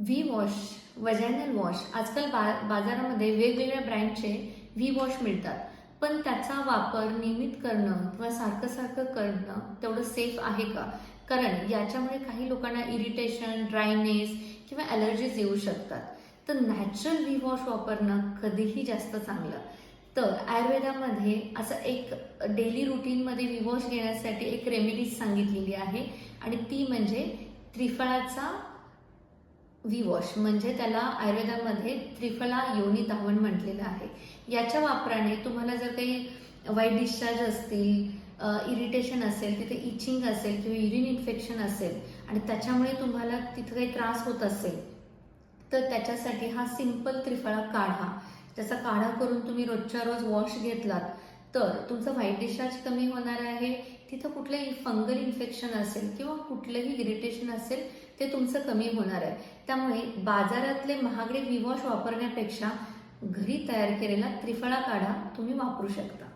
V wash, vaginal wash आजकाल बाजारामध्ये वेगवेगळ्या ब्रँडचे व्ही वॉश मिळतात. पण त्याचा वापर नियमित करणं किंवा सारखं सारखं करणं तेवढं सेफ आहे का? कारण याच्यामुळे काही लोकांना इरिटेशन, ड्रायनेस किंवा ॲलर्जीज येऊ शकतात. तर नॅचरल व्ही वॉश वापरणं कधीही जास्त चांगलं. तर आयुर्वेदामध्ये असं एक डेली रुटीनमध्ये व्ही वॉश घेण्यासाठी एक रेमेडीज सांगितलेली आहे आणि ती म्हणजे त्रिफळाचा व्ही वॉश, म्हणजे त्याला आयुर्वेदामध्ये त्रिफला योनी धावण म्हटलेलं आहे. याच्या वापराने तुम्हाला जर काही वाईट डिस्चार्ज असतील, इरिटेशन असेल, तिथे इचिंग असेल किंवा युरिन इन्फेक्शन असेल आणि त्याच्यामुळे तुम्हाला तिथे काही त्रास होत असेल, तर त्याच्यासाठी हा सिंपल त्रिफळा काढा, त्याचा काढा करून तुम्ही रोजच्या रोज वॉश घेतलात तर तुमचं व्हाईट डिस्चार्ज कमी होणार आहे. तिथं कुठलंही फंगल इन्फेक्शन असेल किंवा कुठलंही इरिटेशन असेल ते तुमचं कमी होणार आहे. त्यामुळे बाजारातले महागडे व्ही वॉश वापरण्यापेक्षा घरी तयार केलेला त्रिफळा काढा तुम्ही वापरू शकता.